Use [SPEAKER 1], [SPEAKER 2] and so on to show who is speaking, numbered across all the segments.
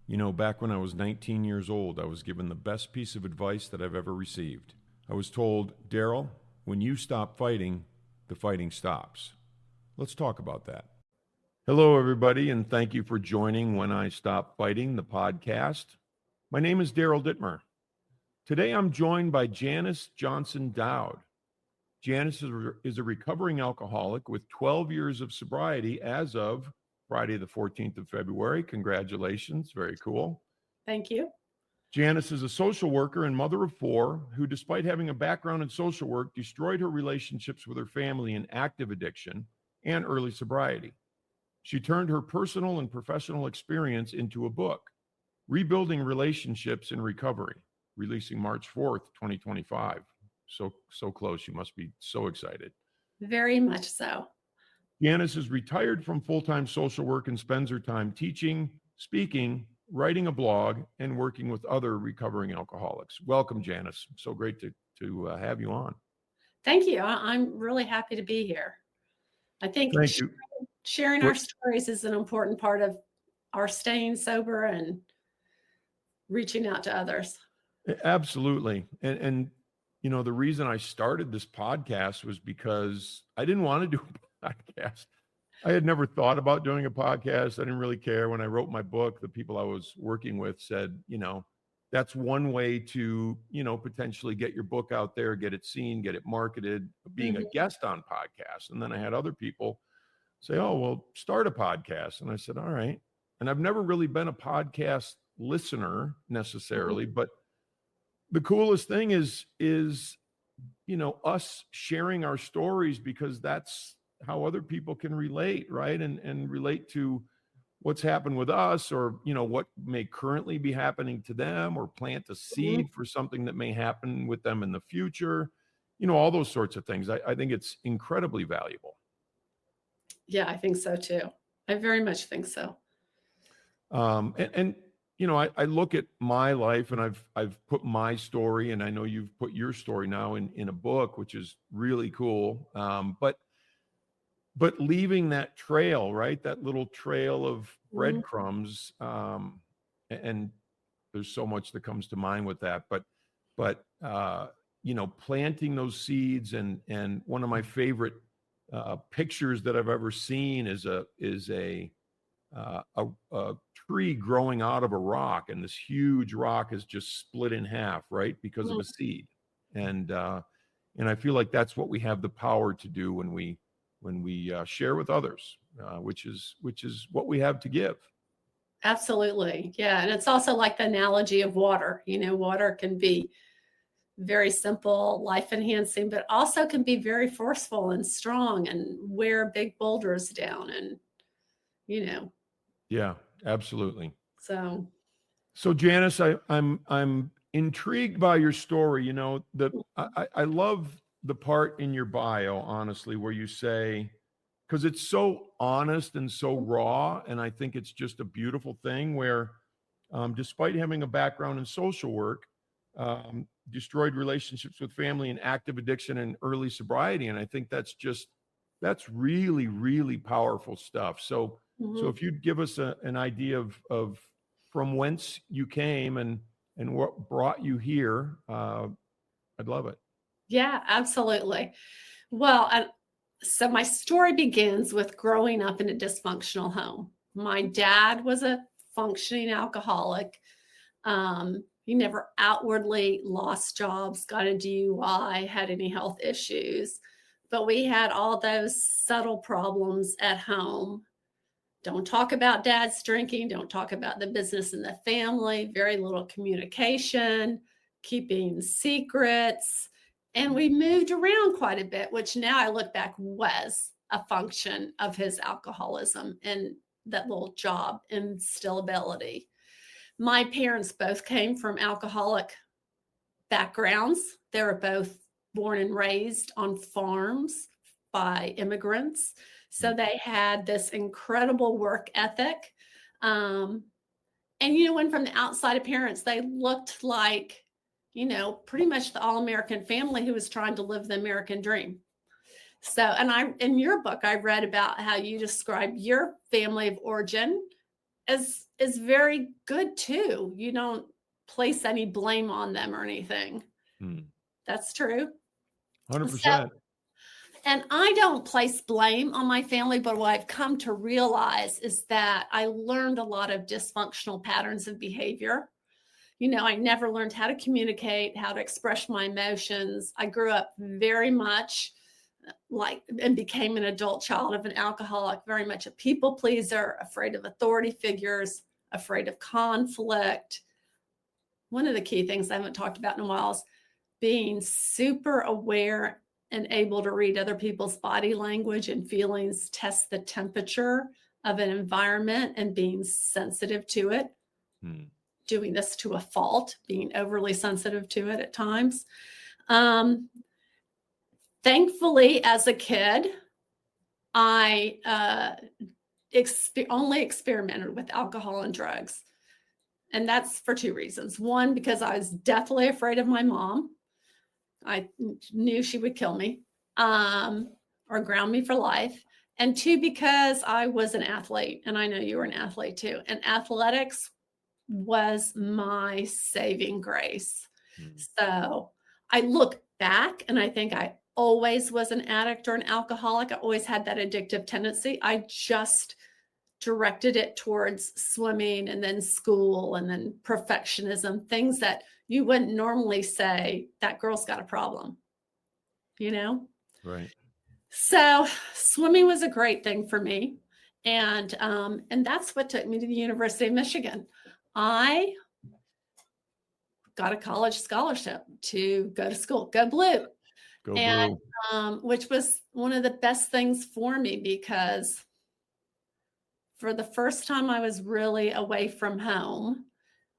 [SPEAKER 1] You know, back when I was 19 years old, I was given the best piece of advice that I've ever received. I was told, Daryl, when you stop fighting, the fighting stops. Let's talk about that. Hello, everybody, and thank you for joining When I Stop Fighting, the podcast. My name is Daryl Dittmer. Today, I'm joined by Janice Johnson Dowd. Janice is a recovering alcoholic with 12 years of sobriety as of Friday, the 14th of February. Congratulations. Very cool.
[SPEAKER 2] Thank you.
[SPEAKER 1] Janice is a social worker and mother of four who, despite having a background in social work, destroyed her relationships with her family in active addiction and early sobriety. She turned her personal and professional experience into a book, Rebuilding Relationships in Recovery, releasing March 4th, 2025. So close. You must be so excited.
[SPEAKER 2] Very much so.
[SPEAKER 1] Janice is retired from full-time social work and spends her time teaching, speaking, writing a blog, and working with other recovering alcoholics. Welcome, Janice. So great to have you on.
[SPEAKER 2] Thank you. I'm really happy to be here. I think sharing our stories is an important part of our staying sober and reaching out to others.
[SPEAKER 1] Absolutely. And you know, the reason I started this podcast was because I didn't want to do a podcast. I had never thought about doing a podcast. I didn't really care. When I wrote my book, the people I was working with said, you know, that's one way to, you know, potentially get your book out there, get it seen, get it marketed, being a guest on podcasts. And then I had other people say, oh, well, start a podcast. And I said, all right. And I've never really been a podcast listener necessarily, but the coolest thing is, you know, us sharing our stories, because that's how other people can relate, right? And relate to what's happened with us, or, you know, what may currently be happening to them, or plant a seed for something that may happen with them in the future, you know, all those sorts of things. I think it's incredibly valuable.
[SPEAKER 2] Yeah, I think so too. I very much think so.
[SPEAKER 1] And you know, I look at my life, and I've put my story, and I know you've put your story now in a book, which is really cool. But leaving that trail, right? That little trail of breadcrumbs. And there's so much that comes to mind with that, but you know, planting those seeds, and one of my favorite pictures that I've ever seen is a tree growing out of a rock, and this huge rock is just split in half, right? Because of a seed. And I feel like that's what we have the power to do when we share with others, which is what we have to give.
[SPEAKER 2] Absolutely. Yeah. And it's also like the analogy of water. You know, water can be very simple, life enhancing, but also can be very forceful and strong and wear big boulders down, and, you know.
[SPEAKER 1] Yeah, absolutely.
[SPEAKER 2] So
[SPEAKER 1] Janice, I'm intrigued by your story. You know, I love the part in your bio, honestly, where you say, because it's so honest and so raw, and I think it's just a beautiful thing, where despite having a background in social work, destroyed relationships with family and active addiction and early sobriety. And I think that's really, really powerful stuff. So if you'd give us an idea of from whence you came and what brought you here, I'd love it.
[SPEAKER 2] Yeah, absolutely. Well, so my story begins with growing up in a dysfunctional home. My dad was a functioning alcoholic. He never outwardly lost jobs, got a DUI, had any health issues, but we had all those subtle problems at home. Don't talk about dad's drinking. Don't talk about the business in the family. Very little communication, keeping secrets. And we moved around quite a bit, which now I look back was a function of his alcoholism and that little job instability. My parents both came from alcoholic backgrounds. They were both born and raised on farms by immigrants. So they had this incredible work ethic. And, you know, when from the outside appearance, they looked like, you know, pretty much the all-American family who was trying to live the American dream. So, and in your book, I read about how you describe your family of origin is very good too. You don't place any blame on them or anything. That's true.
[SPEAKER 1] 100%.
[SPEAKER 2] And I don't place blame on my family, but what I've come to realize is that I learned a lot of dysfunctional patterns of behavior. I never learned how to communicate, how to express my emotions. I grew up very much and became an adult child of an alcoholic, very much a people pleaser, afraid of authority figures, afraid of conflict. One of the key things I haven't talked about in a while is being super aware and able to read other people's body language and feelings, test the temperature of an environment and being sensitive to it. Doing this to a fault, being overly sensitive to it at times. Thankfully, as a kid, I only experimented with alcohol and drugs. And that's for two reasons. One, because I was deathly afraid of my mom. I knew she would kill me or ground me for life. And two, because I was an athlete, and I know you were an athlete too. And athletics was my saving grace. So I look back and I think I always was an addict or an alcoholic. I always had that addictive tendency. I just directed it towards swimming and then school and then perfectionism, things that you wouldn't normally say that girl's got a problem,
[SPEAKER 1] Right.
[SPEAKER 2] So swimming was a great thing for me. And that's what took me to the University of Michigan. I got a college scholarship to go to school, go blue.
[SPEAKER 1] Go
[SPEAKER 2] and
[SPEAKER 1] blue.
[SPEAKER 2] Which was one of the best things for me, because for the first time I was really away from home.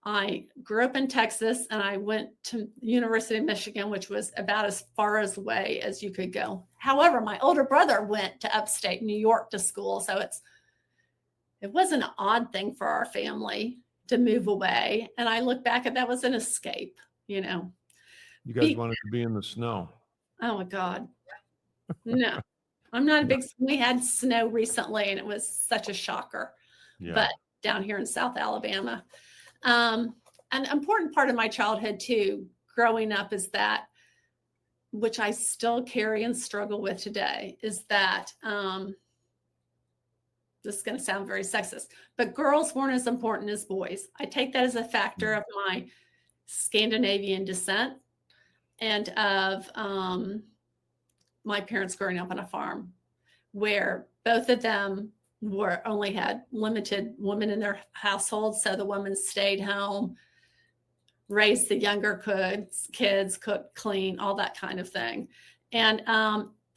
[SPEAKER 2] I grew up in Texas and I went to University of Michigan, which was about as far away as you could go. However, my older brother went to upstate New York to school. So it was an odd thing for our family to move away. And I look back at that was an escape,
[SPEAKER 1] You guys wanted to be in the snow.
[SPEAKER 2] Oh my God. No, I'm not a big, we had snow recently and it was such a shocker, but down here in South Alabama. An important part of my childhood too, growing up, is that, which I still carry and struggle with today, is that, this is going to sound very sexist, but girls weren't as important as boys. I take that as a factor of my Scandinavian descent and of my parents growing up on a farm, where both of them only had limited women in their household. So the women stayed home, raised the younger kids, cooked, clean, all that kind of thing. And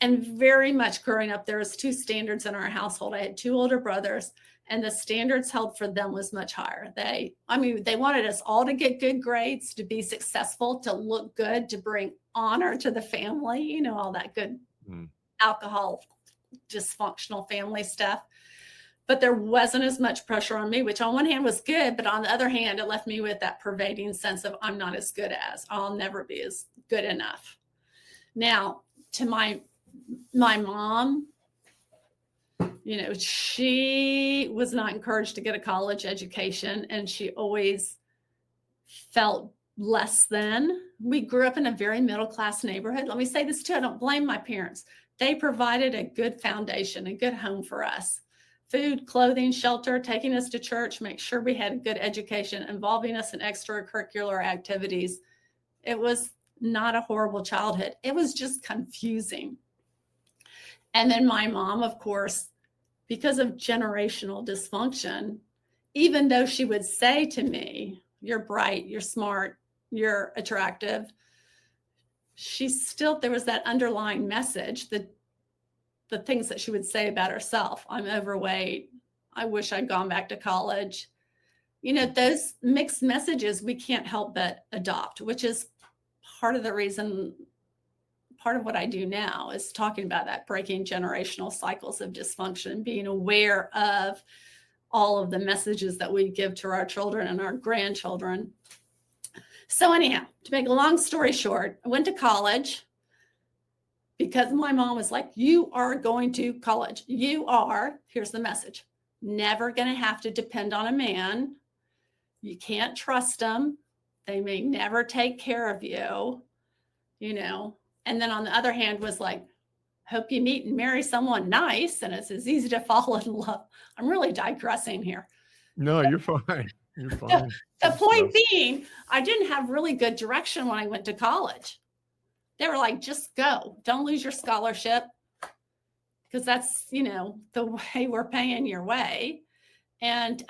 [SPEAKER 2] very much growing up, there was two standards in our household. I had two older brothers, and the standards held for them was much higher. They wanted us all to get good grades, to be successful, to look good, to bring honor to the family, all that good alcohol, dysfunctional family stuff. But there wasn't as much pressure on me, which on one hand was good, but on the other hand, it left me with that pervading sense of I'm not as good as, I'll never be as good enough. Now, to my mom, she was not encouraged to get a college education, and she always felt less than. We grew up in a very middle-class neighborhood. Let me say this too, I don't blame my parents. They provided a good foundation, a good home for us. Food, clothing, shelter, taking us to church, make sure we had a good education, involving us in extracurricular activities. It was not a horrible childhood. It was just confusing. And then my mom, of course, because of generational dysfunction, even though she would say to me, you're bright, you're smart, you're attractive, there was that underlying message, the things that she would say about herself. I'm overweight. I wish I'd gone back to college. Those mixed messages we can't help but adopt, which is part of the reason, part of what I do now is talking about that, breaking generational cycles of dysfunction, being aware of all of the messages that we give to our children and our grandchildren. So anyhow, to make a long story short, I went to college because my mom was like, you are going to college. Here's the message, never going to have to depend on a man. You can't trust them. They may never take care of you, you know. And then on the other hand was like, hope you meet and marry someone nice and it's as easy to fall in love. I'm really digressing here.
[SPEAKER 1] No, you're fine. You're
[SPEAKER 2] The,
[SPEAKER 1] fine.
[SPEAKER 2] the
[SPEAKER 1] Good
[SPEAKER 2] point
[SPEAKER 1] stuff.
[SPEAKER 2] being, I didn't have really good direction when I went to college. They were like, just go. Don't lose your scholarship because that's, you know, the way we're paying your way. And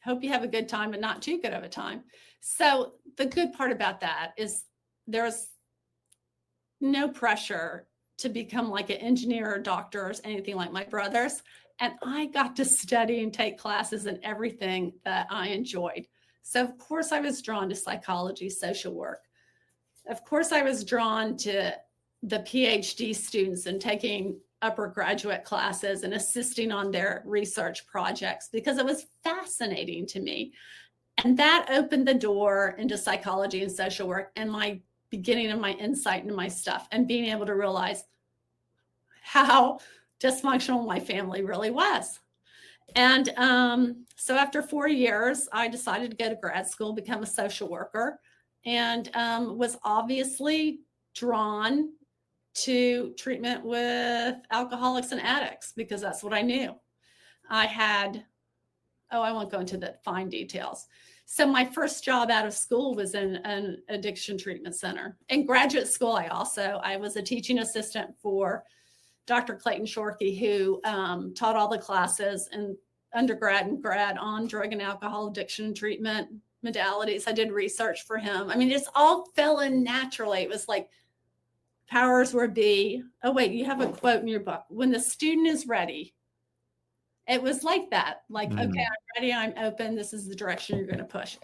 [SPEAKER 2] hope you have a good time, but not too good of a time. So the good part about that is there's no pressure to become like an engineer or doctor or anything like my brothers. And I got to study and take classes in everything that I enjoyed. So of course I was drawn to psychology, social work. Of course I was drawn to the PhD students and taking upper graduate classes and assisting on their research projects because it was fascinating to me. And that opened the door into psychology and social work and my beginning of my insight into my stuff and being able to realize how dysfunctional my family really was. And so after 4 years, I decided to go to grad school, become a social worker, and was obviously drawn to treatment with alcoholics and addicts because that's what I knew. I had, I won't go into the fine details. So my first job out of school was in an addiction treatment center. In graduate school, I was a teaching assistant for Dr. Clayton Shorkey, who taught all the classes in undergrad and grad on drug and alcohol addiction treatment modalities. I did research for him. I mean, it's all fell in naturally. It was like powers were be. Oh, wait, you have a quote in your book. When the student is ready. It was like that. Like, okay, I'm ready. I'm open. This is the direction you're going to push.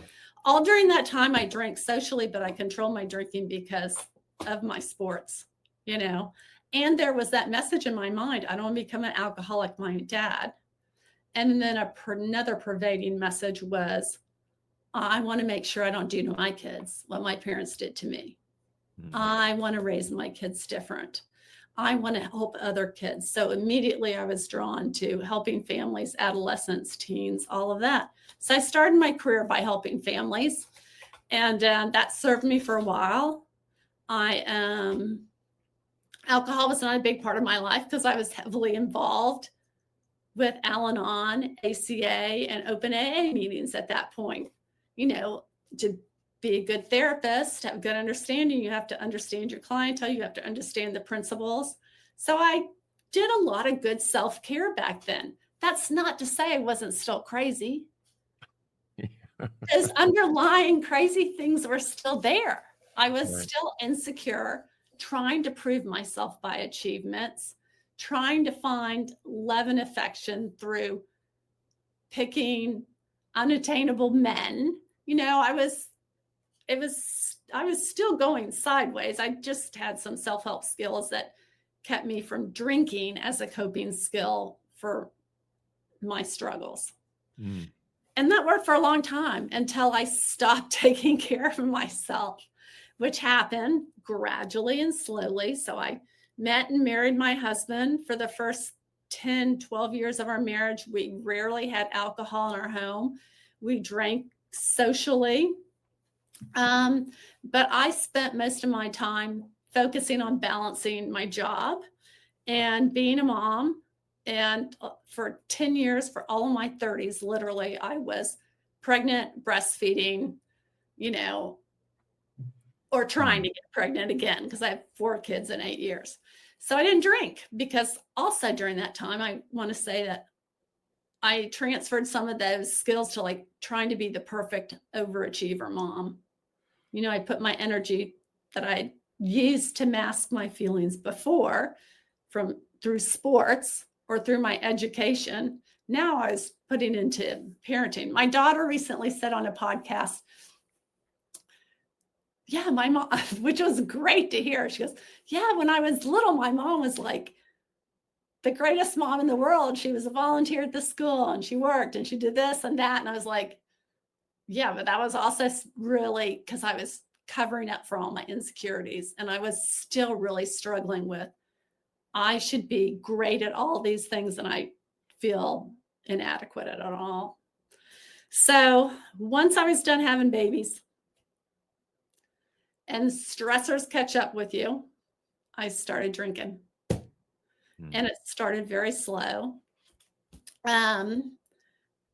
[SPEAKER 2] All during that time, I drank socially, but I controlled my drinking because of my sports, you know. And there was that message in my mind. I don't want to become an alcoholic like my dad. And then another pervading message was, I want to make sure I don't do to my kids what my parents did to me. I want to raise my kids different. I want to help other kids. So immediately I was drawn to helping families, adolescents, teens, all of that. So I started my career by helping families, and that served me for a while. Alcohol was not a big part of my life because I was heavily involved with ALANON, ACA, and open AA meetings at that point. You know, to be a good therapist, have good understanding, you have to understand your clientele, you have to understand the principles. So I did a lot of good self-care back then. That's not to say I wasn't still crazy. Those underlying crazy things were still there. I was still insecure, trying to prove myself by achievements, trying to find love and affection through picking unattainable men. You know, I was still going sideways. I just had some self-help skills that kept me from drinking as a coping skill for my struggles. And that worked for a long time until I stopped taking care of myself, which happened gradually and slowly. So I met and married my husband. For the first 10, 12 years of our marriage, we rarely had alcohol in our home. We drank socially. But I spent most of my time focusing on balancing my job and being a mom. And for 10 years, for all of my 30s, literally, I was pregnant, breastfeeding, you know, or trying to get pregnant again because I have 4 kids in 8 years. So I didn't drink because also during that time, I want to say that I transferred some of those skills to like trying to be the perfect overachiever mom. You know, I put my energy that I used to mask my feelings before through sports or through my education. Now I was putting into parenting. My daughter recently said on a podcast, yeah, my mom, which was great to hear. She goes, yeah, when I was little, my mom was like the greatest mom in the world. She was a volunteer at the school and she worked and she did this and that. And I was like, yeah, but that was also really because I was covering up for all my insecurities. And I was still really struggling with, I should be great at all these things. And I feel inadequate at all. So once I was done having babies and stressors catch up with you, I started drinking. And it started very slow.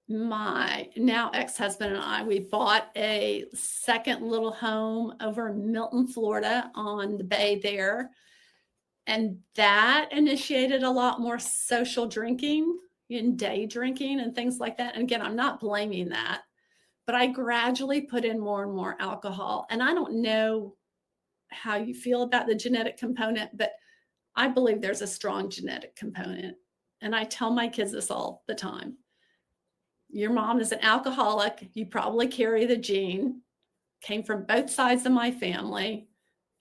[SPEAKER 2] My now ex-husband and I, we bought a second little home over in Milton, Florida on the bay there. And that initiated a lot more social drinking and day drinking and things like that. And again, I'm not blaming that, but I gradually put in more and more alcohol. And I don't know how you feel about the genetic component, but I believe there's a strong genetic component. And I tell my kids this all the time. Your mom is an alcoholic. You probably carry the gene, came from both sides of my family.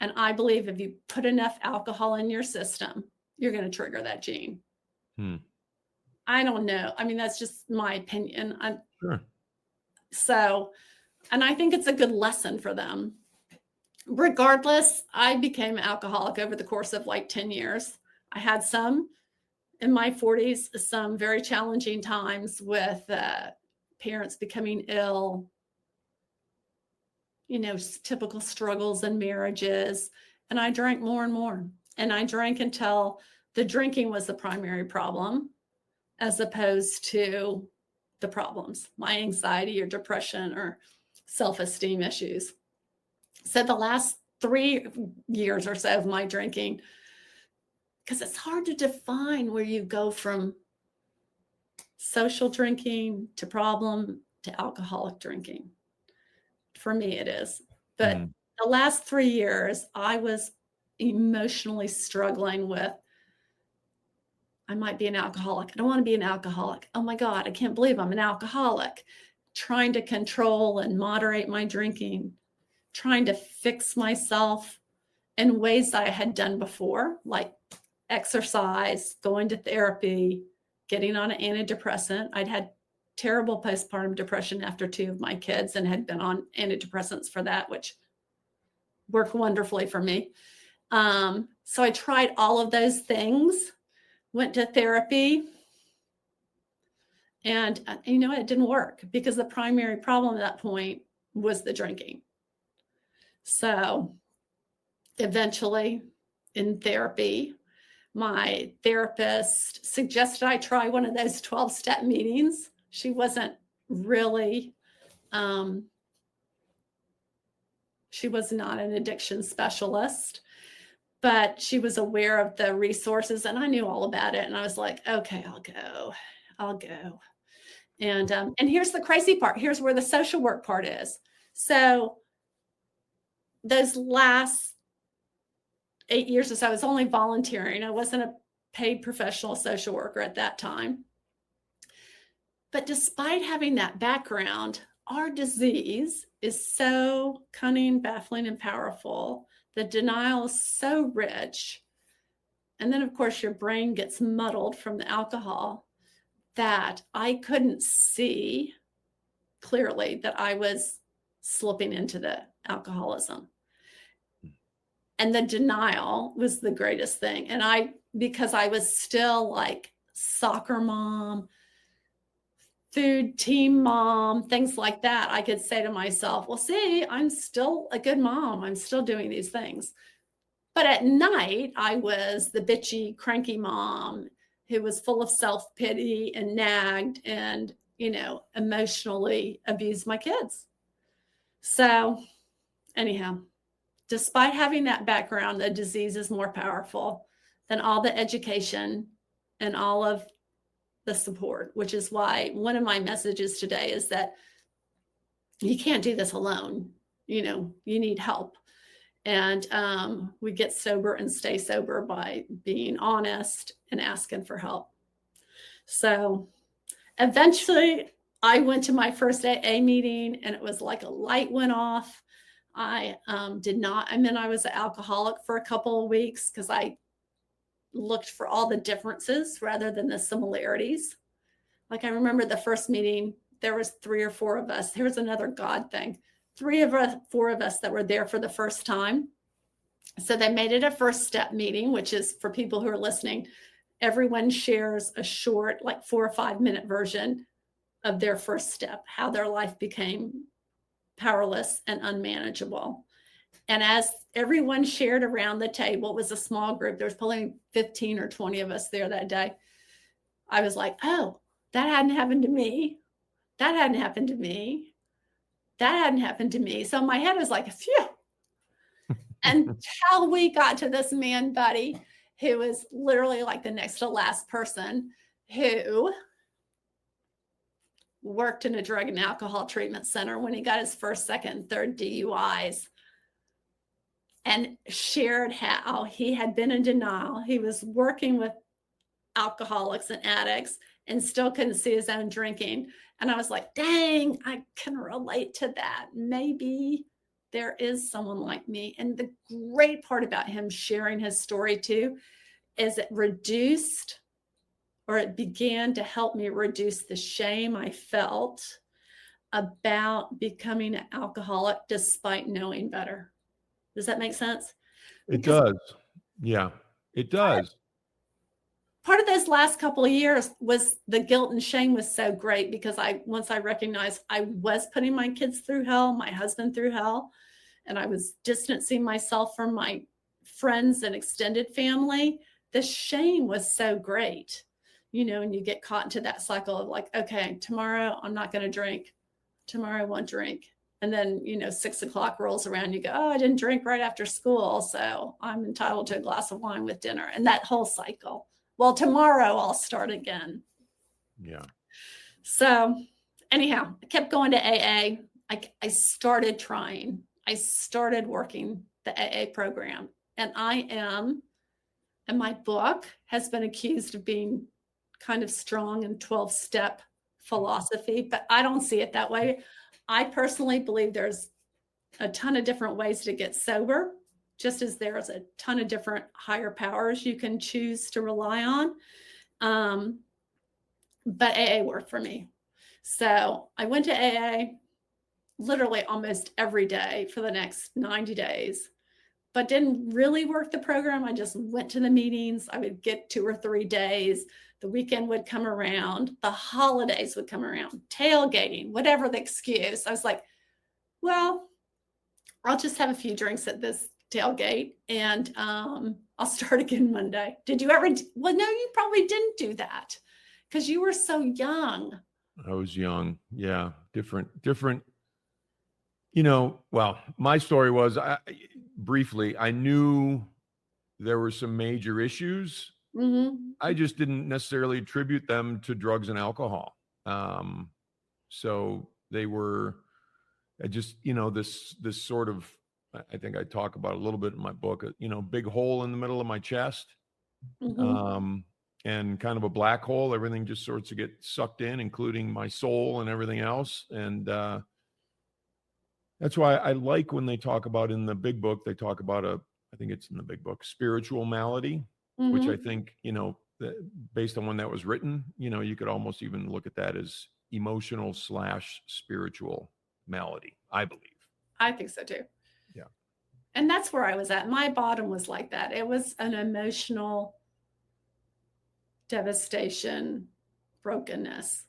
[SPEAKER 2] And I believe if you put enough alcohol in your system, you're going to trigger that gene. I don't know. I mean, that's just my opinion.
[SPEAKER 1] Sure.
[SPEAKER 2] So, and I think it's a good lesson for them. Regardless, I became an alcoholic over the course of like 10 years. I had some in my 40s, some very challenging times with parents becoming ill, you know, typical struggles in marriages. And I drank more and more. And I drank until the drinking was the primary problem, as opposed to the problems, my anxiety or depression or self-esteem issues. So the last 3 years or so of my drinking, because it's hard to define where you go from social drinking to problem to alcoholic drinking. For me, it is. But the last 3 years, I was emotionally struggling with, I might be an alcoholic. I don't want to be an alcoholic. Oh my God, I can't believe I'm an alcoholic. Trying to control and moderate my drinking, trying to fix myself in ways that I had done before, like exercise, going to therapy, getting on an antidepressant. I'd had terrible postpartum depression after 2 of my kids and had been on antidepressants for that, which worked wonderfully for me. So I tried all of those things, went to therapy, and you know, it didn't work because the primary problem at that point was the drinking. So eventually in therapy, my therapist suggested I try one of those 12-step meetings. She wasn't really, she was not an addiction specialist, but she was aware of the resources and I knew all about it. And I was like, okay, I'll go. And here's the crazy part. Here's where the social work part is. So those last 8 years or so, I was only volunteering. I wasn't a paid professional social worker at that time. But despite having that background, our disease is so cunning, baffling, and powerful. The denial is so rich. And then, of course, your brain gets muddled from the alcohol that I couldn't see clearly that I was slipping into the alcoholism. And the denial was the greatest thing. And because I was still like soccer mom, food team mom, things like that, I could say to myself, well, see, I'm still a good mom. I'm still doing these things. But at night, I was the bitchy, cranky mom who was full of self-pity and nagged and, you know, emotionally abused my kids. So anyhow, despite having that background, the disease is more powerful than all the education and all of the support, which is why one of my messages today is that you can't do this alone. You know, you need help. And we get sober and stay sober by being honest and asking for help. So eventually I went to my first AA meeting and it was like a light went off. I was an alcoholic for a couple of weeks because I looked for all the differences rather than the similarities. Like I remember the first meeting, there was 3 or 4 of us. Here's another God thing. 4 of us that were there for the first time. So they made it a first step meeting, which is for people who are listening. everyone shares a short, like 4 or 5 minute version of their first step, how their life became powerless and unmanageable. And as everyone shared around the table, it was a small group. There was probably 15 or 20 of us there that day. I was like, oh, that hadn't happened to me. That hadn't happened to me. That hadn't happened to me. So my head was like, phew. Until we got to this man buddy who was literally like the next to last person, who worked in a drug and alcohol treatment center when he got his first, second, third DUIs, and shared how he had been in denial. He was working with alcoholics and addicts and still couldn't see his own drinking. And I was like, dang, I can relate to that. Maybe there is someone like me. And the great part about him sharing his story too is it reduced, or it began to help me reduce the shame I felt about becoming an alcoholic despite knowing better. Does that make sense?
[SPEAKER 1] It does. Yeah, it does.
[SPEAKER 2] Part of those last couple of years was the guilt and shame was so great because once I recognized I was putting my kids through hell, my husband through hell, and I was distancing myself from my friends and extended family, the shame was so great, and you get caught into that cycle of like, okay, tomorrow I'm not going to drink. Tomorrow I won't drink. And then, 6 o'clock rolls around, you go, oh, I didn't drink right after school, so I'm entitled to a glass of wine with dinner. And that whole cycle. Well, tomorrow I'll start again.
[SPEAKER 1] Yeah.
[SPEAKER 2] So anyhow, I kept going to AA. I started trying. I started working the AA program. And my book has been accused of being kind of strong in 12-step philosophy, but I don't see it that way. I personally believe there's a ton of different ways to get sober, just as there's a ton of different higher powers you can choose to rely on. But AA worked for me. So I went to AA literally almost every day for the next 90 days, but didn't really work the program. I just went to the meetings. I would get 2 or 3 days. The weekend would come around. The holidays would come around, tailgating, whatever the excuse. I was like, well, I'll just have a few drinks at this tailgate and I'll start again Monday. Did you ever? Well, no, you probably didn't do that because you were so young.
[SPEAKER 1] I was young. Yeah. Different. Well, my story was briefly, I knew there were some major issues.
[SPEAKER 2] Mm-hmm.
[SPEAKER 1] I just didn't necessarily attribute them to drugs and alcohol. So they were, this sort of, I think I talk about a little bit in my book, big hole in the middle of my chest,
[SPEAKER 2] Mm-hmm.
[SPEAKER 1] and kind of a black hole. Everything just sorts of get sucked in, including my soul and everything else. And that's why I like when they talk about in the big book, they talk about I think it's in the big book, spiritual malady,
[SPEAKER 2] Mm-hmm.
[SPEAKER 1] which I think, based on when that was written, you could almost even look at that as emotional/spiritual malady, I believe.
[SPEAKER 2] I think so too.
[SPEAKER 1] Yeah.
[SPEAKER 2] And that's where I was at. My bottom was like that. It was an emotional devastation, brokenness.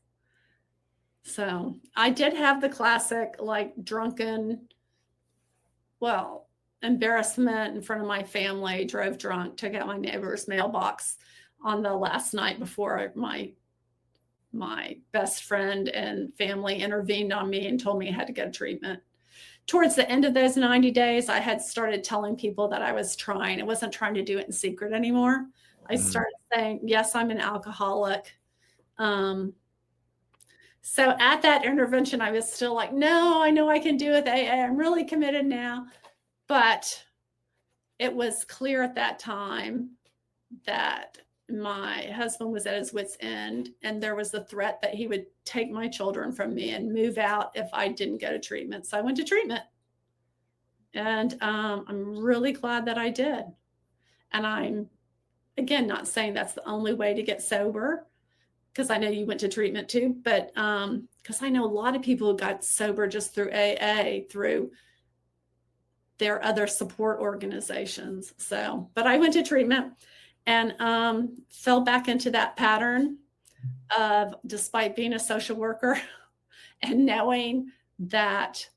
[SPEAKER 2] So I did have the classic, like drunken, embarrassment in front of my family, drove drunk, took out my neighbor's mailbox on the last night before my best friend and family intervened on me and told me I had to go to treatment. Towards the end of those 90 days, I had started telling people that I was trying. I wasn't trying to do it in secret anymore. I started saying, yes, I'm an alcoholic. So at that intervention, I was still like, no, I know I can do it with AA. I'm really committed now. But it was clear at that time that my husband was at his wit's end, and there was the threat that he would take my children from me and move out if I didn't go to treatment. So I went to treatment, and I'm really glad that I did. And I'm, again, not saying that's the only way to get sober, because I know you went to treatment too, but because I know a lot of people who got sober just through AA, through their other support organizations. So, but I went to treatment, and fell back into that pattern of, despite being a social worker and knowing that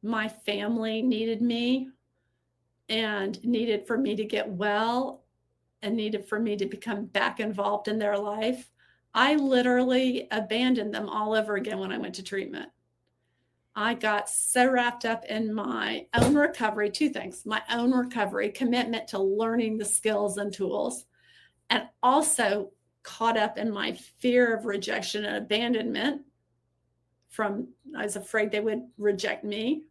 [SPEAKER 2] my family needed me and needed for me to get well and needed for me to become back involved in their life, I literally abandoned them all over again when I went to treatment. I got so wrapped up in my own recovery, two things: my own recovery, commitment to learning the skills and tools, and also caught up in my fear of rejection and abandonment I was afraid they would reject me.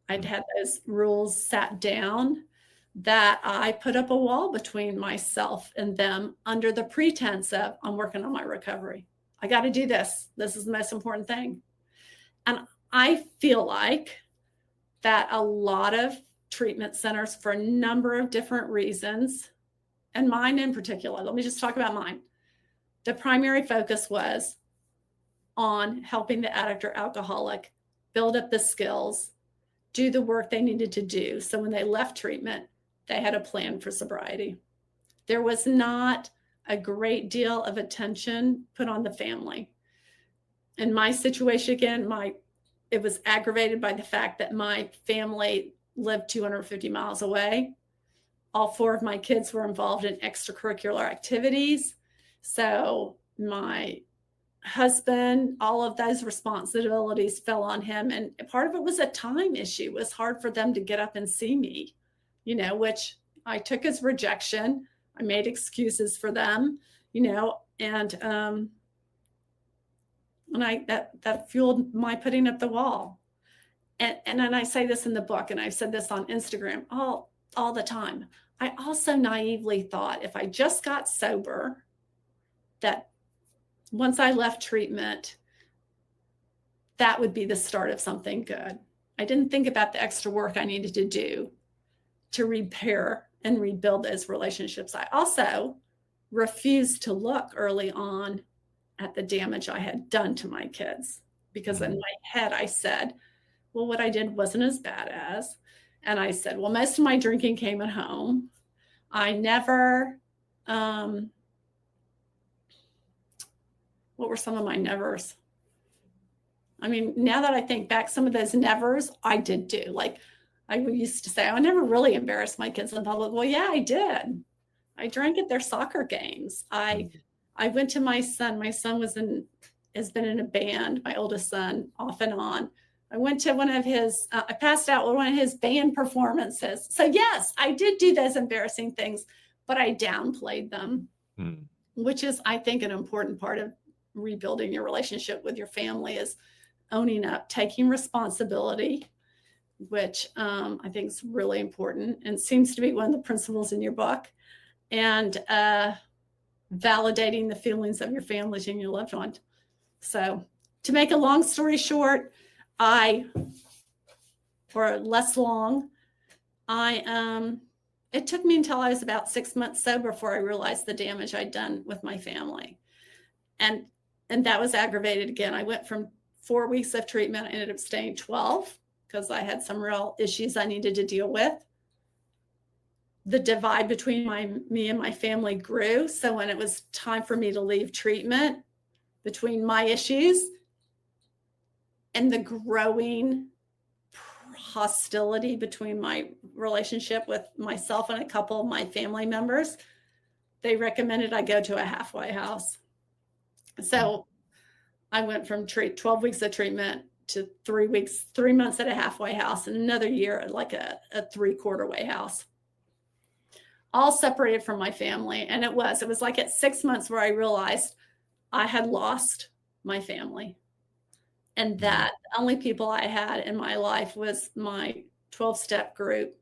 [SPEAKER 2] I'd had those rules sat down, that I put up a wall between myself and them under the pretense of, I'm working on my recovery. I got to do this. This is the most important thing. And I feel like that a lot of treatment centers, for a number of different reasons, and mine in particular, let me just talk about mine. The primary focus was on helping the addict or alcoholic build up the skills, do the work they needed to do. So when they left treatment, they had a plan for sobriety. There was not a great deal of attention put on the family. In my situation, again, it was aggravated by the fact that my family lived 250 miles away. All 4 of my kids were involved in extracurricular activities. So my husband, all of those responsibilities fell on him. And part of it was a time issue. It was hard for them to get up and see me, which I took as rejection. I made excuses for them, and that fueled my putting up the wall. And then I say this in the book, and I've said this on Instagram all the time. I also naively thought if I just got sober, that once I left treatment, that would be the start of something good. I didn't think about the extra work I needed to do to repair and rebuild those relationships. I also refused to look early on at the damage I had done to my kids, because in my head I said, well, what I did wasn't as bad as. And I said, well, most of my drinking came at home. I never, what were some of my nevers? I mean, now that I think back, some of those nevers I did do. Like I used to say, I never really embarrassed my kids in public. Well, yeah, I did. I drank at their soccer games. I went to my son. My son has been in a band, my oldest son, off and on. I went to one of his, I passed out with one of his band performances. So yes, I did do those embarrassing things, but I downplayed them, which is, I think, an important part of rebuilding your relationship with your family, is owning up, taking responsibility, which I think is really important and seems to be one of the principles in your book, and validating the feelings of your families and your loved ones. So to make a long story short, for less long, it took me until I was about 6 months sober before I realized the damage I'd done with my family. And that was aggravated again. I went from 4 weeks of treatment. I ended up staying 12 because I had some real issues I needed to deal with. The divide between me and my family grew. So when it was time for me to leave treatment, between my issues and the growing hostility between my relationship with myself and a couple of my family members, they recommended I go to a halfway house. So I went from 12 weeks of treatment to 3 months at a halfway house, and another year at like a 3/4 way house, all separated from my family. And it was like at 6 months where I realized I had lost my family, and that the only people I had in my life was my 12-step group,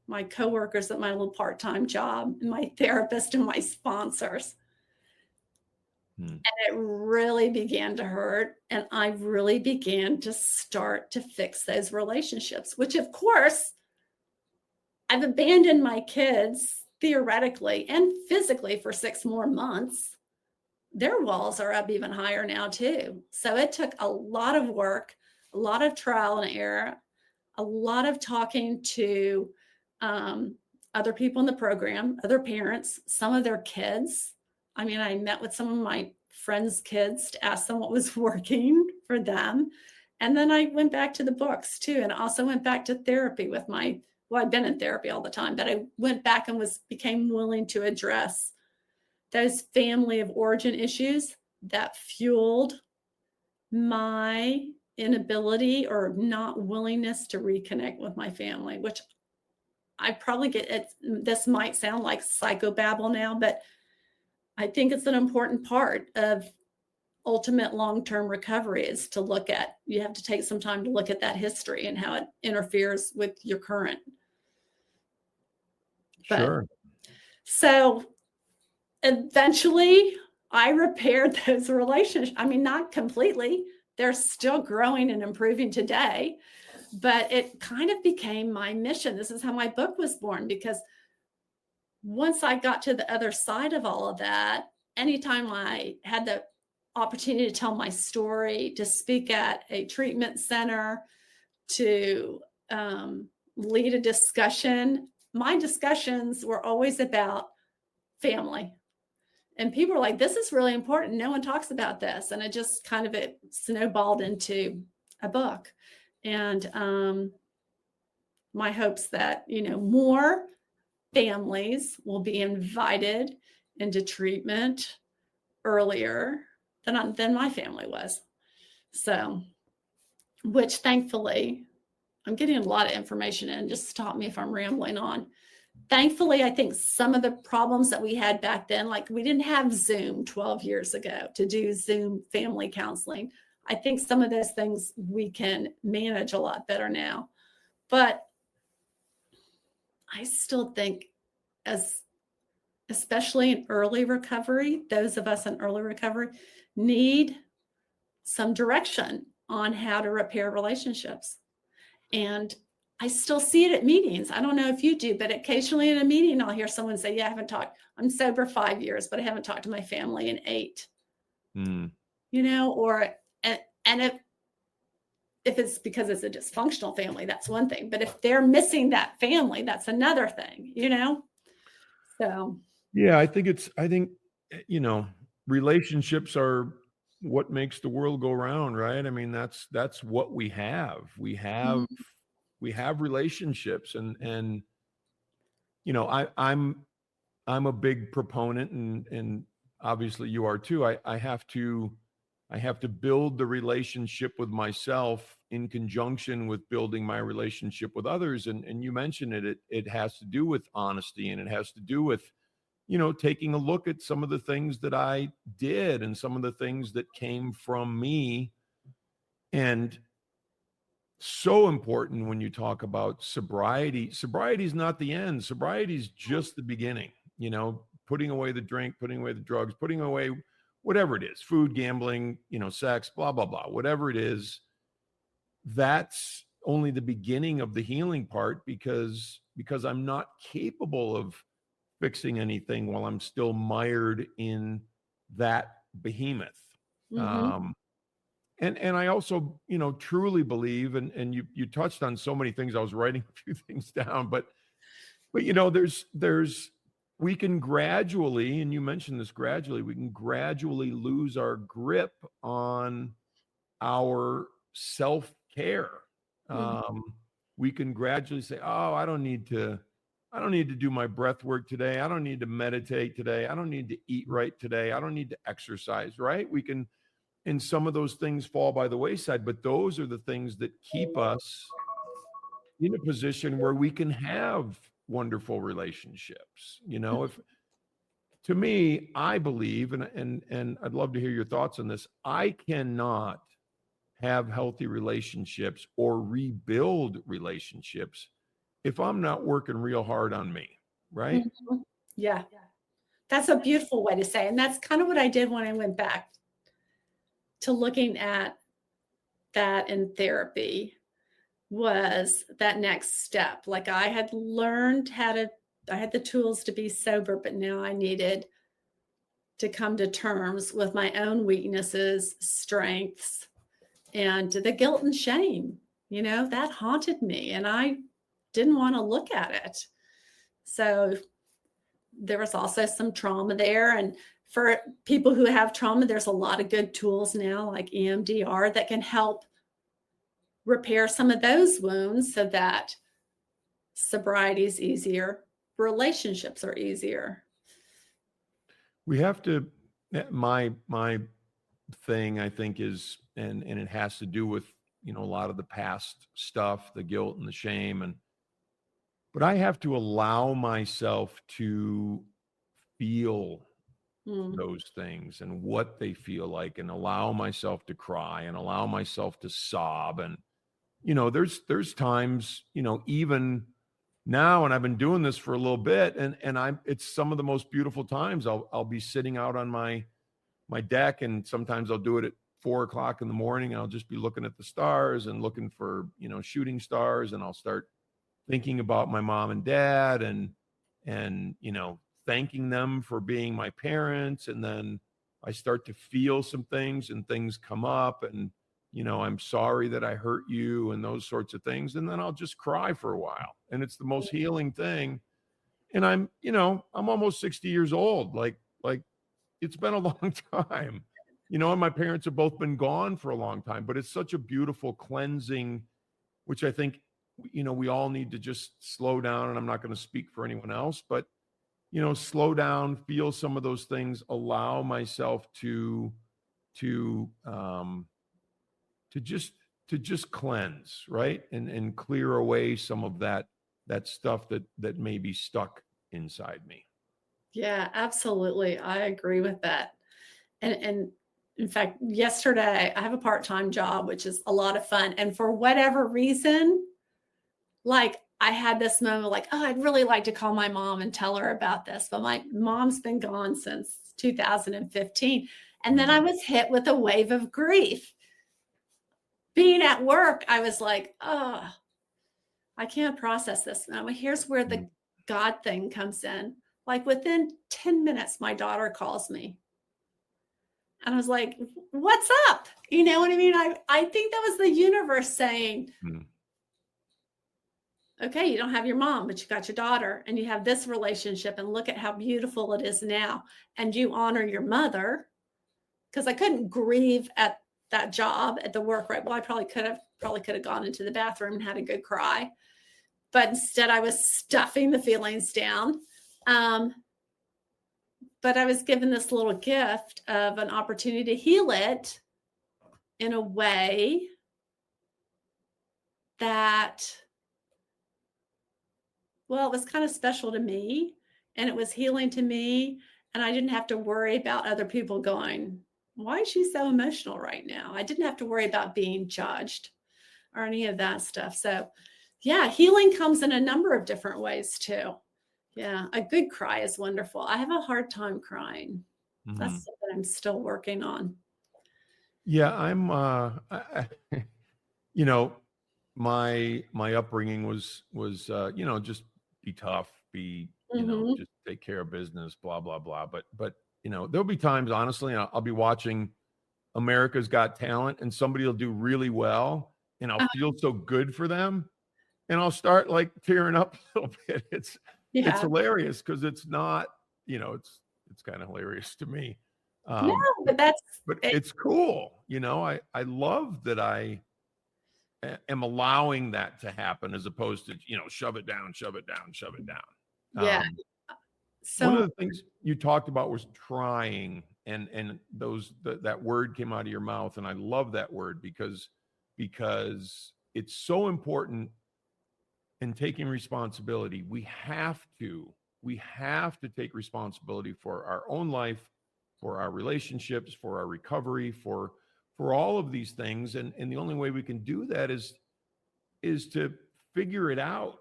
[SPEAKER 2] my coworkers at my little part-time job, and my therapist and my sponsors. And it really began to hurt. And I really began to start to fix those relationships, which of course, I've abandoned my kids theoretically and physically for 6 more months. Their walls are up even higher now too. So it took a lot of work, a lot of trial and error, a lot of talking to a other people in the program, other parents, some of their kids. I mean, I met with some of my friends' kids to ask them what was working for them. And then I went back to the books too, and also went back to therapy with well, I've been in therapy all the time, but I went back and became willing to address those family of origin issues that fueled my inability or not willingness to reconnect with my family, which I probably get it. This might sound like psychobabble now, but I think it's an important part of ultimate long-term recovery is to you have to take some time to look at that history and how it interferes with your current.
[SPEAKER 1] Sure.
[SPEAKER 2] So eventually I repaired those relationships. I mean, not completely. They're still growing and improving today, but it kind of became my mission. This is how my book was born, because once I got to the other side of all of that, anytime I had the opportunity to tell my story, to speak at a treatment center, to lead a discussion, my discussions were always about family. And people were like, this is really important. No one talks about this. And it snowballed into a book. And my hopes that, more families will be invited into treatment earlier than my family was. So, which thankfully, I'm getting a lot of information in. Just stop me if I'm rambling on. Thankfully, I think some of the problems that we had back then, like we didn't have Zoom 12 years ago to do Zoom family counseling. I think some of those things we can manage a lot better now. But I still think especially in early recovery, those of us in early recovery need some direction on how to repair relationships. And I still see it at meetings. I don't know if you do, but occasionally in a meeting, I'll hear someone say, yeah, I'm sober 5 years, but I haven't talked to my family in 8. And if it's because it's a dysfunctional family, that's one thing. But if they're missing that family, that's another thing, So.
[SPEAKER 1] Yeah, I think relationships are what makes the world go round, right? I mean, that's what we have. We have relationships, and I'm a big proponent, and obviously you are too. I have to build the relationship with myself in conjunction with building my relationship with others. And you mentioned it has to do with honesty, and it has to do with taking a look at some of the things that I did and some of the things that came from me. And so important when you talk about sobriety. Sobriety is not the end. Sobriety is just the beginning, putting away the drink, putting away the drugs, putting away whatever it is, food, gambling, sex, blah, blah, blah, whatever it is. That's only the beginning of the healing part, because I'm not capable of fixing anything while I'm still mired in that behemoth.
[SPEAKER 2] Mm-hmm.
[SPEAKER 1] And I also, truly believe, and you touched on so many things. I was writing a few things down, but there's we can gradually, and you mentioned this, we can gradually lose our grip on our self-care. We can gradually say, oh, I don't need to do my breath work today. I don't need to meditate today. I don't need to eat right today. I don't need to exercise, right? We can, and some of those things fall by the wayside, but those are the things that keep us in a position where we can have wonderful relationships. If, to me, I believe, and I'd love to hear your thoughts on this, I cannot have healthy relationships or rebuild relationships if I'm not working real hard on me, right?
[SPEAKER 2] Mm-hmm. Yeah. That's a beautiful way to say it. And that's kind of what I did when I went back to looking at that in therapy, was that next step. Like I had learned I had the tools to be sober, but now I needed to come to terms with my own weaknesses, strengths, and the guilt and shame, that haunted me, and I didn't want to look at it. So there was also some trauma there. And for people who have trauma, there's a lot of good tools now, like EMDR, that can help repair some of those wounds so that sobriety is easier, relationships are easier.
[SPEAKER 1] We have to, my thing, I think, is, and it has to do with, a lot of the past stuff, the guilt and the shame. But I have to allow myself to feel
[SPEAKER 2] Mm,
[SPEAKER 1] those things and what they feel like, and allow myself to cry and allow myself to sob. And, there's times, even now, and I've been doing this for a little bit, and it's some of the most beautiful times. I'll be sitting out on my deck, and sometimes I'll do it at 4 o'clock in the morning. I'll just be looking at the stars and looking for, shooting stars. And I'll start thinking about my mom and dad, and thanking them for being my parents. And then I start to feel some things, and things come up, and, I'm sorry that I hurt you, and those sorts of things. And then I'll just cry for a while. And it's the most healing thing. And I'm almost 60 years old. Like it's been a long time, and my parents have both been gone for a long time, but it's such a beautiful cleansing, which I think, we all need to just slow down. And I'm not going to speak for anyone else, but, slow down, feel some of those things, allow myself to just cleanse, right. And clear away some of that stuff that may be stuck inside me.
[SPEAKER 2] yeah, absolutely. I agree with that. And in fact, yesterday I have a part-time job, which is a lot of fun. And for whatever reason, like I had this moment like, oh, I'd really like to call my mom and tell her about this. But my mom's been gone since 2015. And then I was hit with a wave of grief. Being at work, I was like, oh, I can't process this. Now, here's where the God thing comes in. Like within 10 minutes, my daughter calls me. And I was like, what's up? You know what I mean? I think that was the universe saying, okay, you don't have your mom, but you got your daughter, and you have this relationship, and look at how beautiful it is now. And you honor your mother, because I couldn't grieve at that job at the work, right? Well, I probably could have gone into the bathroom and had a good cry, but instead I was stuffing the feelings down. But I was given this little gift of an opportunity to heal it in a way that, well, it was kind of special to me, and it was healing to me. And I didn't have to worry about other people going, why is she so emotional right now? I didn't have to worry about being judged or any of that stuff. So yeah, healing comes in a number of different ways too. Yeah, a good cry is wonderful. I have a hard time crying. That's something I'm still working on.
[SPEAKER 1] Yeah, my upbringing was just be tough, just take care of business, blah blah blah. But there'll be times, honestly, I'll be watching America's Got Talent, and somebody will do really well, and I'll feel so good for them, and I'll start like tearing up a little bit. It's hilarious, because it's not, it's kind of hilarious to me.
[SPEAKER 2] No, but
[SPEAKER 1] It's cool. I love that I am allowing that to happen, as opposed to, shove it down, shove it down, shove it down.
[SPEAKER 2] Yeah.
[SPEAKER 1] One of the things you talked about was trying, and that word came out of your mouth. And I love that word, because it's so important in taking responsibility. We have to take responsibility for our own life, for our relationships, for our recovery, for all of these things. And the only way we can do that is to figure it out.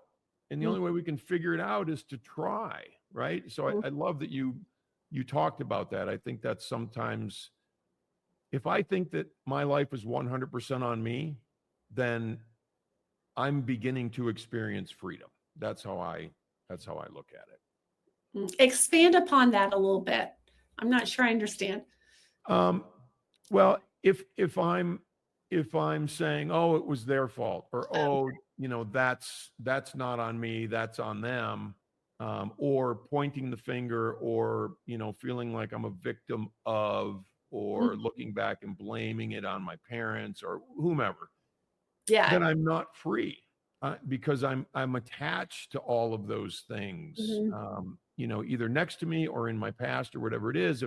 [SPEAKER 1] And the only way we can figure it out is to try, right? So I love that you talked about that. I think that sometimes, if I think that my life is 100% on me, then I'm beginning to experience freedom. That's how I look at it.
[SPEAKER 2] Expand upon that a little bit. I'm not sure I understand.
[SPEAKER 1] Well, if I'm saying, oh, it was their fault, or, oh, that's not on me, that's on them, or pointing the finger, or, feeling like I'm a victim of, or
[SPEAKER 2] Mhm.
[SPEAKER 1] looking back and blaming it on my parents or whomever,
[SPEAKER 2] Yeah.
[SPEAKER 1] then I'm not free, because I'm attached to all of those things,
[SPEAKER 2] Mhm.
[SPEAKER 1] either next to me or in my past or whatever it is.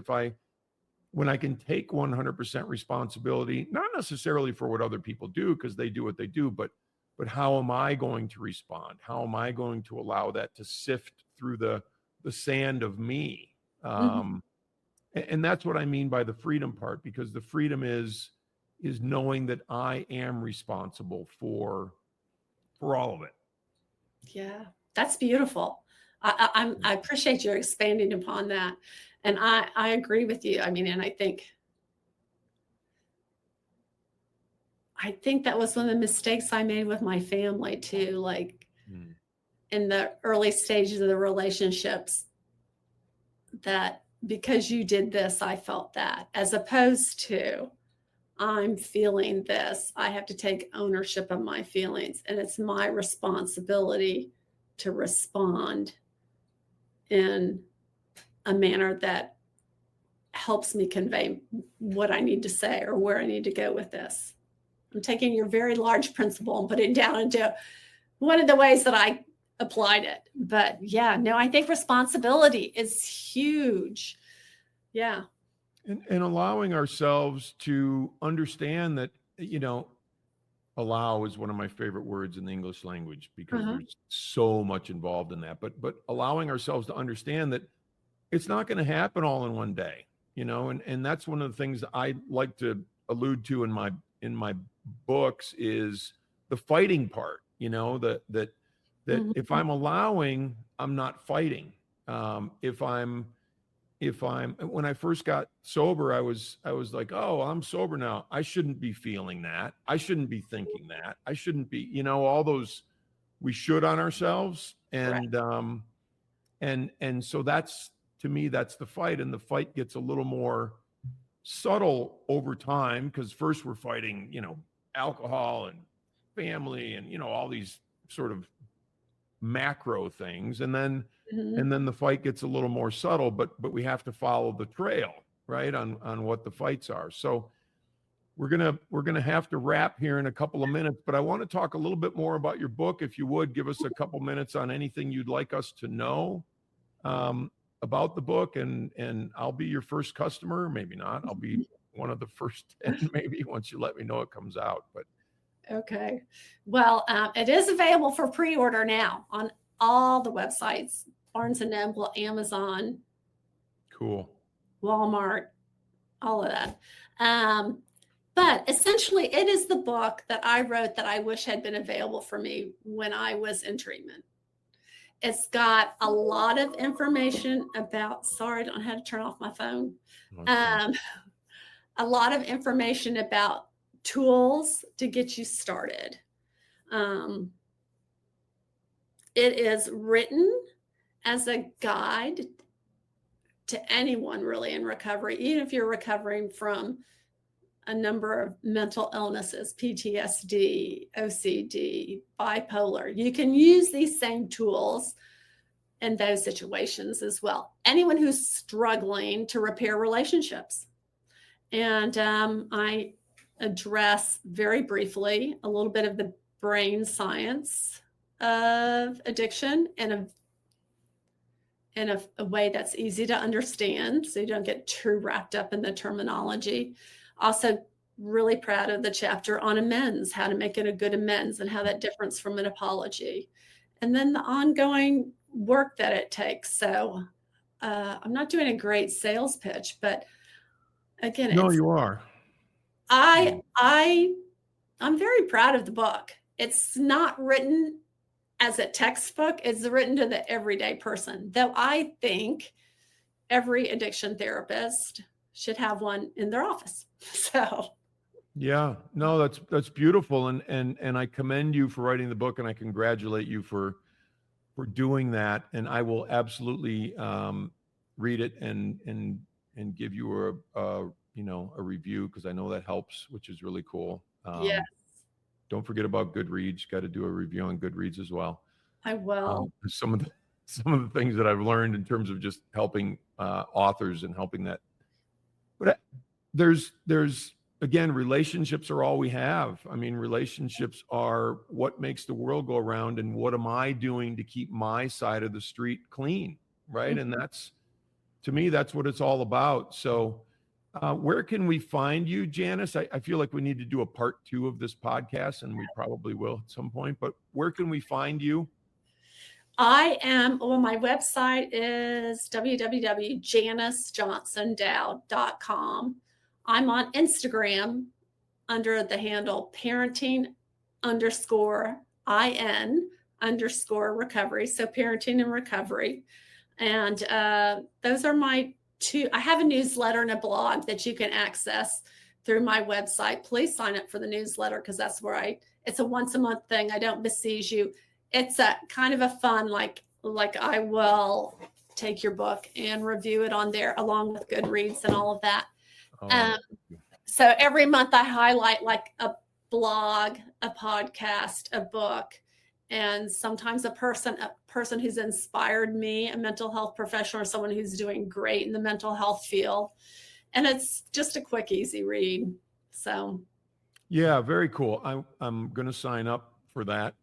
[SPEAKER 1] When I can take 100% responsibility, not necessarily for what other people do, because they do what they do, but how am I going to respond? How am I going to allow that to sift through the sand of me?
[SPEAKER 2] Mhm.
[SPEAKER 1] And that's what I mean by the freedom part, because the freedom is knowing that I am responsible for all of it.
[SPEAKER 2] Yeah, that's beautiful. I appreciate you expanding upon that, and I agree with you. I mean, and I think that was one of the mistakes I made with my family too. Like
[SPEAKER 1] Mm.
[SPEAKER 2] in the early stages of the relationships, that because you did this, I felt that, as opposed to I'm feeling this. I have to take ownership of my feelings, and it's my responsibility to respond in a manner that helps me convey what I need to say or where I need to go with this. I'm taking your very large principle and putting it down into one of the ways that I applied it. But yeah, no, I think responsibility is huge. Yeah.
[SPEAKER 1] And allowing ourselves to understand that, allow is one of my favorite words in the English language, because
[SPEAKER 2] Uh-huh.
[SPEAKER 1] there's so much involved in that. But allowing ourselves to understand that it's not going to happen all in one day, and that's one of the things I like to allude to in my books, is the fighting part, that
[SPEAKER 2] Mhm.
[SPEAKER 1] if I'm allowing, I'm not fighting. If I'm when I first got sober, I was like, oh, I'm sober now, I shouldn't be feeling that, I shouldn't be thinking that, I shouldn't be, all those we should on ourselves.
[SPEAKER 2] Right.
[SPEAKER 1] And so that's, to me, that's the fight. And the fight gets a little more subtle over time, because first we're fighting, alcohol and family and, all these sort of macro things. And
[SPEAKER 2] Mhm.
[SPEAKER 1] then the fight gets a little more subtle, but we have to follow the trail, right, on what the fights are. So we're gonna have to wrap here in a couple of minutes, but I want to talk a little bit more about your book. If you would give us a couple minutes on anything you'd like us to know, um, about the book, and I'll be your first customer. Maybe not. I'll be one of the first 10, maybe, once you let me know it comes out. But
[SPEAKER 2] Okay. Well, it is available for pre-order now on all the websites: Barnes and Noble, Amazon,
[SPEAKER 1] cool.
[SPEAKER 2] Walmart, all of that. Um, but essentially, it is the book that I wrote that I wish had been available for me when I was in treatment. It's got a lot of information about, sorry, I don't know how to turn off my phone.
[SPEAKER 1] That's fine.
[SPEAKER 2] Um, a lot of information about tools to get you started. Um, it is written as a guide to anyone really in recovery, even if you're recovering from a number of mental illnesses, PTSD, OCD, bipolar. You can use these same tools in those situations as well. Anyone who's struggling to repair relationships. And I address very briefly a little bit of the brain science of addiction in a way that's easy to understand, so you don't get too wrapped up in the terminology. Also, really proud of the chapter on amends, how to make it a good amends, and how that differs from an apology, and then the ongoing work that it takes. So I'm not doing a great sales pitch, but again,
[SPEAKER 1] No,
[SPEAKER 2] it's
[SPEAKER 1] you are.
[SPEAKER 2] I I I'm very proud of the book. It's not written as a textbook, it's written to the everyday person. Though I think every addiction therapist should have one in their office. So,
[SPEAKER 1] Yeah, no, that's beautiful, and I commend you for writing the book, and I congratulate you for doing that. And I will absolutely, read it and give you a review, because I know that helps, which is really cool.
[SPEAKER 2] yeah,
[SPEAKER 1] Don't forget about Goodreads. Got to do a review on Goodreads as well.
[SPEAKER 2] I will.
[SPEAKER 1] Some of the some of the things that I've learned in terms of just helping authors and helping that. But there's again, relationships are all we have. I mean, relationships are what makes the world go around, and what am I doing to keep my side of the street clean, right? And that's, to me, that's what it's all about. So where can we find you, Janice? I feel like we need to do a part 2 of this podcast, and we probably will at some point, but where can we find you?
[SPEAKER 2] My website is www.janicejonsondowd.com. I'm on Instagram under the handle parenting_IN_recovery. So parenting and recovery. And those are my 2. I have a newsletter and a blog that you can access through my website. Please sign up for the newsletter, because that's where it's a once a month thing. I don't besiege you. It's a kind of a fun, like I will take your book and review it on there along with Goodreads and all of that. So every month I highlight like a blog, a podcast, a book, and sometimes a person who's inspired me, a mental health professional, or someone who's doing great in the mental health field. And it's just a quick, easy read. So.
[SPEAKER 1] Yeah, very cool. I'm going to sign up for that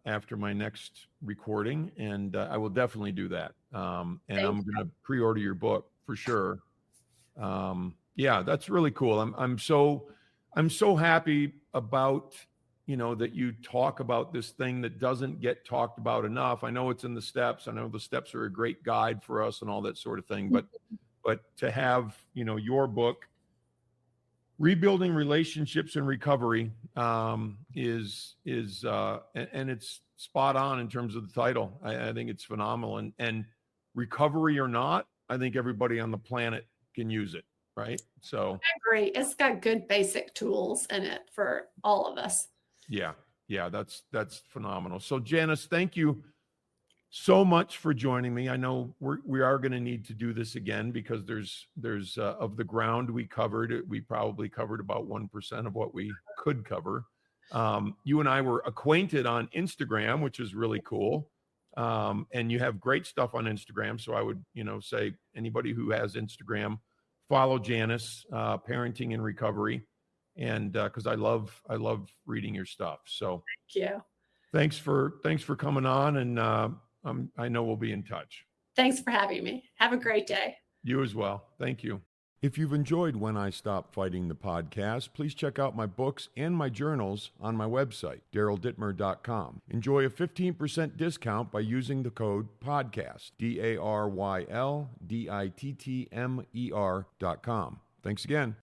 [SPEAKER 1] after my next recording, and I will definitely do that. And I'm going to pre-order your book for sure. Yeah, that's really cool. I'm so happy about, that you talk about this thing that doesn't get talked about enough. I know it's in the steps. I know the steps are a great guide for us and all that sort of thing, but to have, your book, Rebuilding Relationships and Recovery, is and it's spot on in terms of the title. I think it's phenomenal, and recovery or not, I think everybody on the planet can use it. Right. So
[SPEAKER 2] I agree. It's got good basic tools in it for all of us.
[SPEAKER 1] Yeah. That's phenomenal. So Janice, thank you so much for joining me. I know we are going to need to do this again, because there's of the ground we covered, we probably covered about 1% of what we could cover. You and I were acquainted on Instagram, which is really cool. And you have great stuff on Instagram. So I would, say anybody who has Instagram, follow Janice, Parenting and Recovery, and because I love reading your stuff. So
[SPEAKER 2] thank you.
[SPEAKER 1] Thanks for coming on, and I know we'll be in touch.
[SPEAKER 2] Thanks for having me. Have a great day.
[SPEAKER 1] You as well. Thank you. If you've enjoyed When I Stop Fighting the podcast, please check out my books and my journals on my website, daryldittmer.com. Enjoy a 15% discount by using the code PODCAST, DARYLDITTMER.com. Thanks again.